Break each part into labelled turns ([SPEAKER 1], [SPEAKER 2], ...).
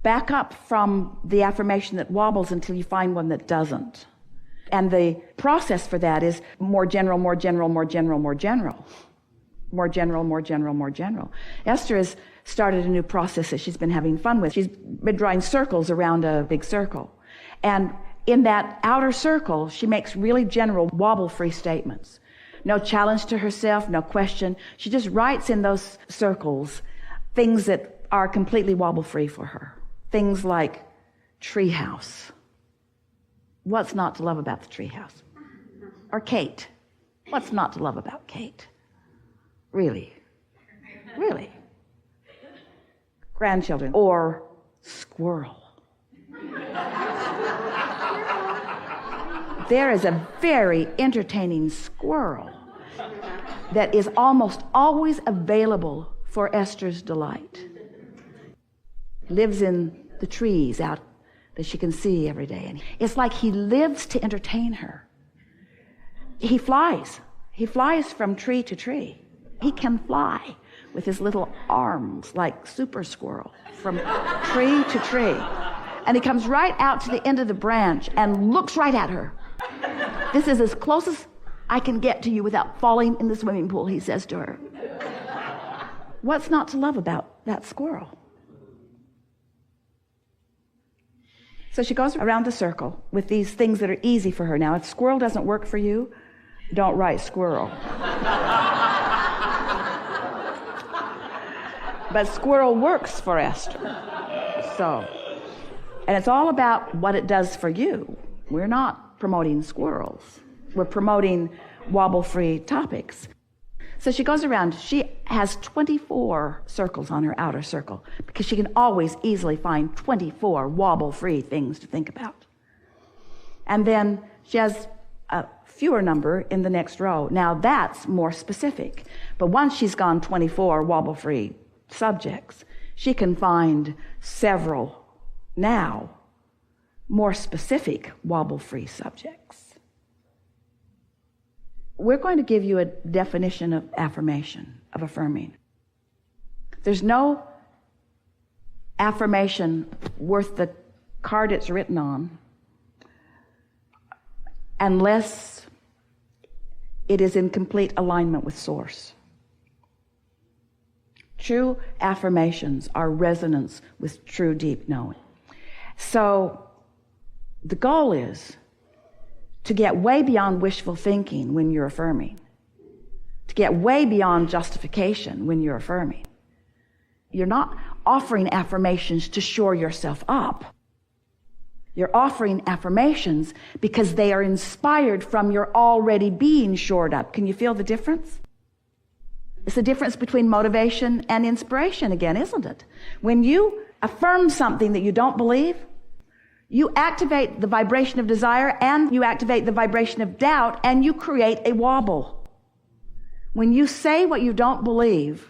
[SPEAKER 1] back up from the affirmation that wobbles until you find one that doesn't. And the process for that is more general, more general, more general, more general. More general, more general, more general. Esther has started a new process that she's been having fun with. She's been drawing circles around a big circle. And in that outer circle, she makes really general, wobble-free statements. No challenge to herself, no question. She just writes in those circles things that are completely wobble-free for her. Things like treehouse. What's not to love about the treehouse? Or Kate. What's not to love about Kate? Really? Really? Grandchildren. Or squirrel. There is a very entertaining squirrel that is almost always available for Esther's delight. Lives in the trees out that she can see every day. And it's like he lives to entertain her. He flies. He flies from tree to tree. He can fly with his little arms like Super Squirrel from tree to tree. And he comes right out to the end of the branch and looks right at her. This is as close as I can get to you without falling in the swimming pool, he says to her. What's not to love about that squirrel? So she goes around the circle with these things that are easy for her. Now, if squirrel doesn't work for you, don't write squirrel. But squirrel works for Esther. So, and it's all about what it does for you. We're not promoting squirrels. We're promoting wobble-free topics. So she goes around. She has 24 circles on her outer circle because she can always easily find 24 wobble-free things to think about. And then she has a fewer number in the next row. Now that's more specific. But once she's gone 24 wobble-free subjects, she can find several now more specific wobble-free subjects. We're going to give you a definition of affirmation, of affirming. There's no affirmation worth the card it's written on unless it is in complete alignment with Source. True affirmations are resonance with true deep knowing. So the goal is to get way beyond wishful thinking when you're affirming, to get way beyond justification when you're affirming. You're not offering affirmations to shore yourself up. You're offering affirmations because they are inspired from your already being shored up. Can you feel the difference? It's the difference between motivation and inspiration again, isn't it? When you affirm something that you don't believe, you activate the vibration of desire and you activate the vibration of doubt and you create a wobble. When you say what you don't believe,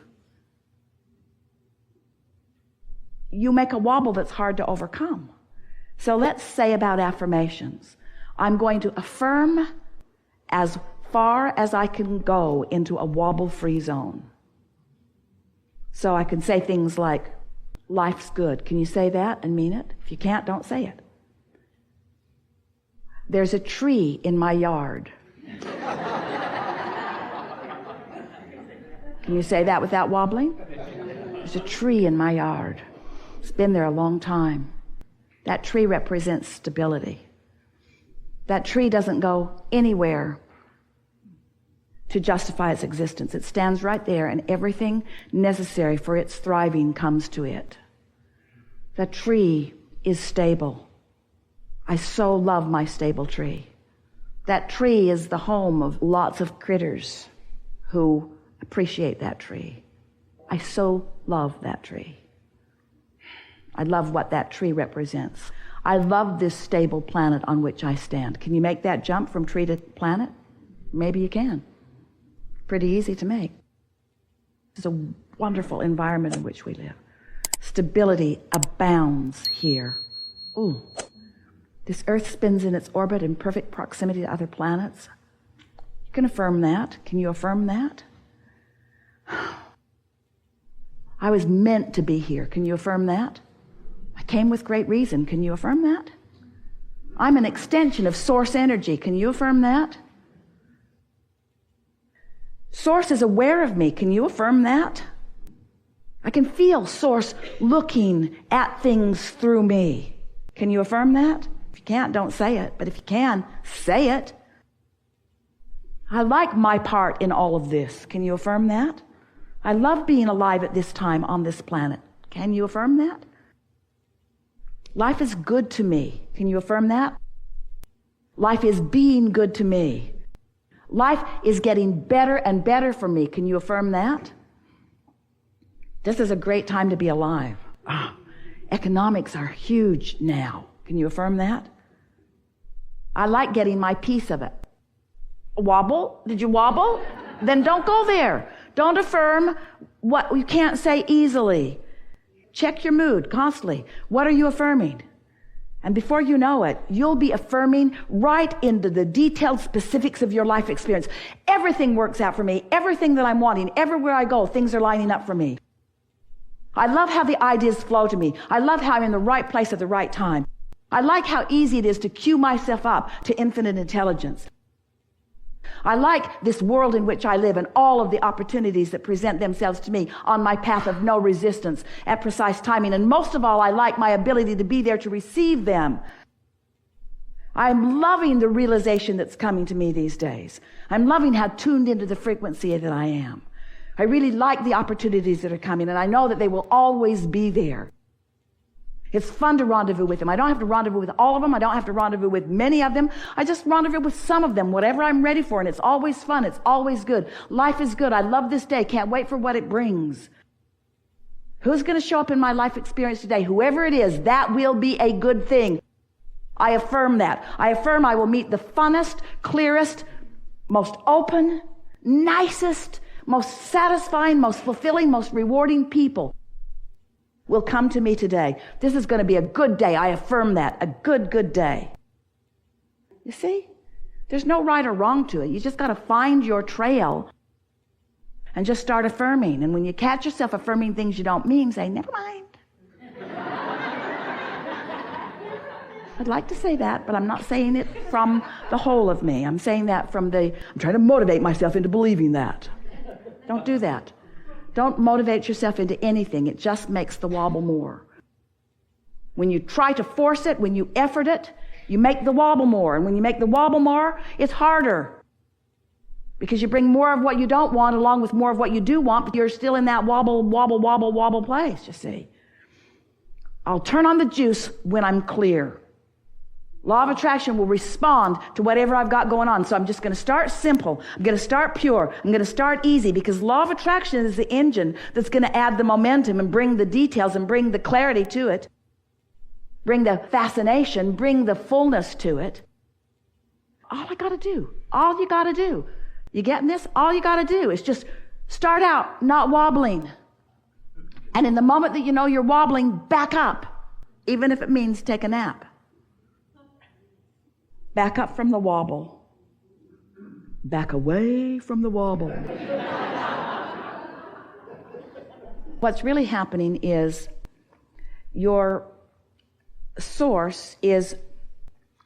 [SPEAKER 1] you make a wobble that's hard to overcome. So let's say about affirmations. I'm going to affirm as far as I can go into a wobble-free zone. So I can say things like, life's good. Can you say that and mean it? If you can't, don't say it. There's a tree in my yard. Can you say that without wobbling? There's a tree in my yard. It's been there a long time. That tree represents stability. That tree doesn't go anywhere to justify its existence. It stands right there and everything necessary for its thriving comes to it. That tree is stable. I so love my stable tree. That tree is the home of lots of critters who appreciate that tree. I so love that tree. I love what that tree represents. I love this stable planet on which I stand. Can you make that jump from tree to planet? Maybe you can. Pretty easy to make. It's a wonderful environment in which we live. Stability abounds here. Ooh. This Earth spins in its orbit in perfect proximity to other planets. You can affirm that. Can you affirm that? I was meant to be here. Can you affirm that? I came with great reason. Can you affirm that? I'm an extension of source energy. Can you affirm that? Source is aware of me. Can you affirm that? I can feel source looking at things through me. Can you affirm that? If you can't, don't say it. But if you can, say it. I like my part in all of this. Can you affirm that? I love being alive at this time on this planet. Can you affirm that? Life is good to me. Can you affirm that? Life is being good to me. Life is getting better and better for me. Can you affirm that? This is a great time to be alive. Economics are huge now. Can you affirm that? I like getting my piece of it. Wobble? Did you wobble? Then don't go there. Don't affirm what you can't say easily. Check your mood constantly. What are you affirming? And before you know it, you'll be affirming right into the detailed specifics of your life experience. Everything works out for me. Everything that I'm wanting, everywhere I go, things are lining up for me. I love how the ideas flow to me. I love how I'm in the right place at the right time. I like how easy it is to cue myself up to infinite intelligence. I like this world in which I live and all of the opportunities that present themselves to me on my path of no resistance at precise timing. And most of all, I like my ability to be there to receive them. I'm loving the realization that's coming to me these days. I'm loving how tuned into the frequency that I am. I really like the opportunities that are coming, and I know that they will always be there. It's fun to rendezvous with them. I don't have to rendezvous with all of them. I don't have to rendezvous with many of them. I just rendezvous with some of them, whatever I'm ready for, and it's always fun. It's always good. Life is good. I love this day. Can't wait for what it brings. Who's going to show up in my life experience today? Whoever it is, that will be a good thing. I affirm that. I affirm I will meet the funnest, clearest, most open, nicest, most satisfying, most fulfilling, most rewarding people will come to me today. This is going to be a good day. I affirm that. A good, good day. You see? There's no right or wrong to it. You just got to find your trail and just start affirming. And when you catch yourself affirming things you don't mean, say, never mind. I'd like to say that, but I'm not saying it from the whole of me. I'm saying that I'm trying to motivate myself into believing that. Don't do that. Don't motivate yourself into anything. It just makes the wobble more. When you try to force it, when you effort it, you make the wobble more. And when you make the wobble more, it's harder. Because you bring more of what you don't want along with more of what you do want, but you're still in that wobble place, you see. I'll turn on the juice when I'm clear. Law of attraction will respond to whatever I've got going on. So I'm just going to start simple. I'm going to start pure. I'm going to start easy, because law of attraction is the engine that's going to add the momentum and bring the details and bring the clarity to it. Bring the fascination, bring the fullness to it. All you got to do, you getting this? All you got to do is just start out not wobbling. And in the moment that you know you're wobbling, back up, even if it means take a nap. Back up from the wobble. Back away from the wobble. What's really happening is your source is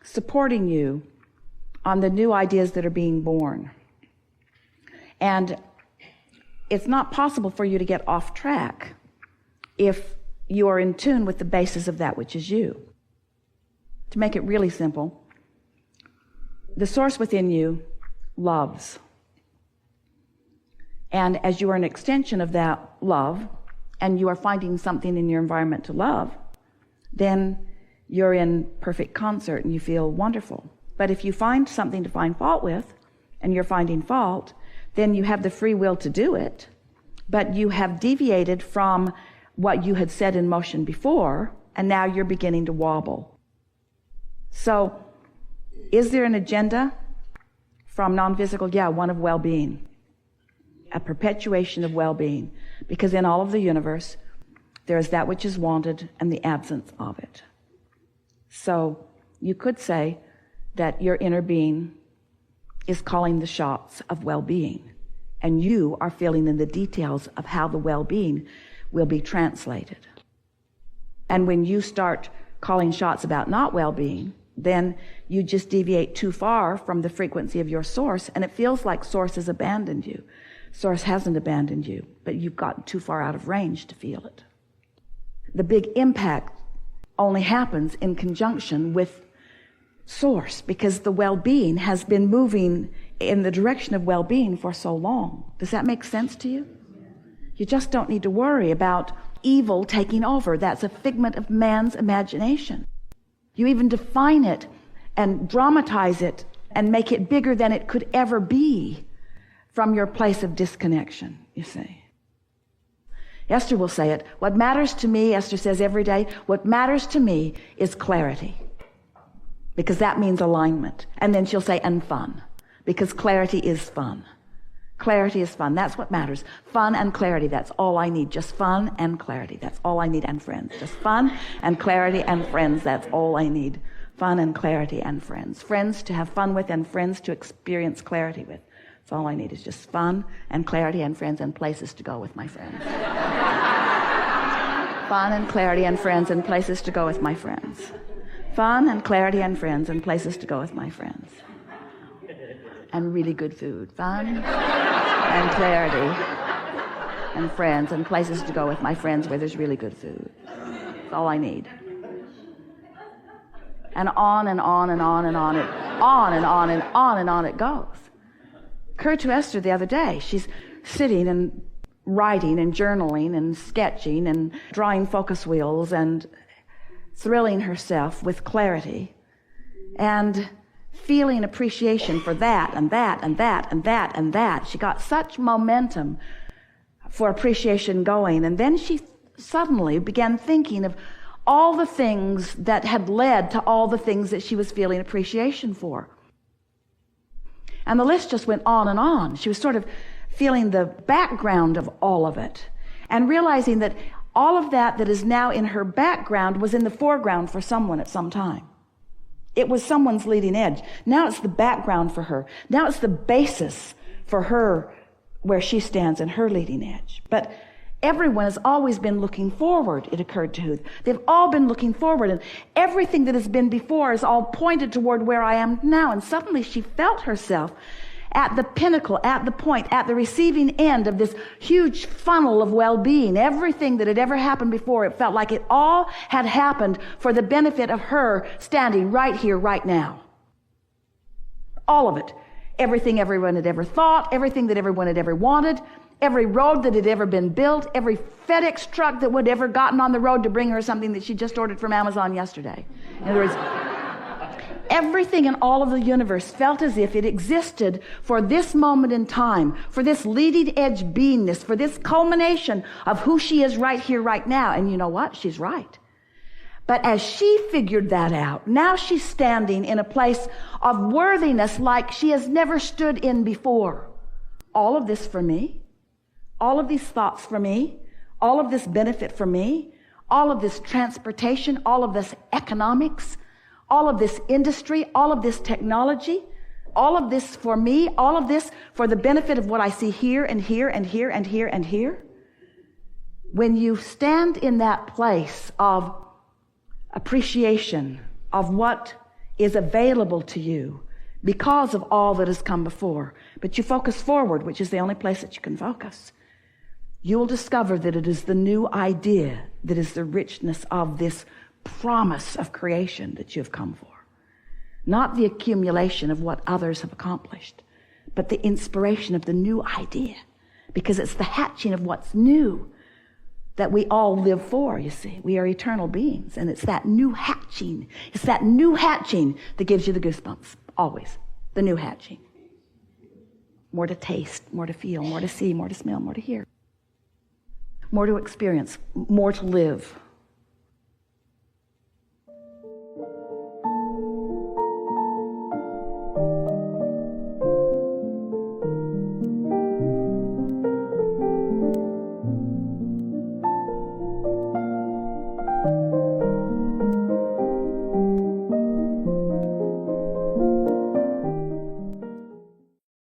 [SPEAKER 1] supporting you on the new ideas that are being born. And it's not possible for you to get off track if you are in tune with the basis of that which is you. To make it really simple, the source within you loves. And as you are an extension of that love, and you are finding something in your environment to love, then you're in perfect concert and you feel wonderful. But if you find something to find fault with, and you're finding fault, then you have the free will to do it, but you have deviated from what you had set in motion before, and now you're beginning to wobble. So, is there an agenda from non-physical? Yeah, one of well-being. A perpetuation of well-being. Because in all of the universe, there is that which is wanted and the absence of it. So you could say that your inner being is calling the shots of well-being. And you are filling in the details of how the well-being will be translated. And when you start calling shots about not well-being, then you just deviate too far from the frequency of your source, and it feels like source has abandoned you. Source hasn't abandoned you, but you've gotten too far out of range to feel it. The big impact only happens in conjunction with source, because the well-being has been moving in the direction of well-being for so long. Does that make sense to you? You just don't need to worry about evil taking over. That's a figment of man's imagination. You even define it and dramatize it and make it bigger than it could ever be from your place of disconnection, you see. Esther will say it. What matters to me, Esther says every day, what matters to me is clarity, because that means alignment. And then she'll say, and fun, because clarity is fun. Clarity is fun. That's what matters. Fun and clarity. That's all I need. Just fun and clarity. That's all I need. And friends. Just fun and clarity and friends. That's all I need. Fun and clarity and friends. Friends to have fun with and friends to experience clarity with. That's all I need is just fun and clarity and friends and places to go with my friends. Fun and clarity and friends and places to go with my friends. Fun and clarity and friends and places to go with my friends. And really good food. Fun and clarity and friends and places to go with my friends where there's really good food. That's all I need. And on and on and on and on it, on and on and on and on it goes. Occurred to Esther the other day. She's sitting and writing and journaling and sketching and drawing focus wheels and thrilling herself with clarity and feeling appreciation for that and that and that and that and that. She got such momentum for appreciation going, and then she suddenly began thinking of all the things that had led to all the things that she was feeling appreciation for. And the list just went on and on. She was sort of feeling the background of all of it and realizing that all of that is now in her background was in the foreground for someone at some time. It was someone's leading edge. Now it's the background for her. Now it's the basis for her where she stands in her leading edge. But everyone has always been looking forward, it occurred to her. They've all been looking forward, and everything that has been before is all pointed toward where I am now. And suddenly she felt herself at the pinnacle, at the point, at the receiving end of this huge funnel of well-being. Everything that had ever happened before, it felt like it all had happened for the benefit of her standing right here, right now. All of it. Everything everyone had ever thought, everything that everyone had ever wanted, every road that had ever been built, every FedEx truck that would ever gotten on the road to bring her something that she just ordered from Amazon yesterday. In other words, everything in all of the universe felt as if it existed for this moment in time, for this leading edge beingness, for this culmination of who she is right here, right now. And you know what? She's right. But as she figured that out, now she's standing in a place of worthiness like she has never stood in before. All of this for me, all of these thoughts for me, all of this benefit for me, all of this transportation, all of this economics, all of this industry, all of this technology, all of this for me, all of this for the benefit of what I see here and here and here and here and here. When you stand in that place of appreciation of what is available to you because of all that has come before, but you focus forward, which is the only place that you can focus, you will discover that it is the new idea that is the richness of this promise of creation that you have come for. Not the accumulation of what others have accomplished, but the inspiration of the new idea, because it's the hatching of what's new that we all live for, you see. We are eternal beings, and it's that new hatching. It's that new hatching that gives you the goosebumps, always. The new hatching. More to taste, more to feel, more to see, more to smell, more to hear. More to experience, more to live.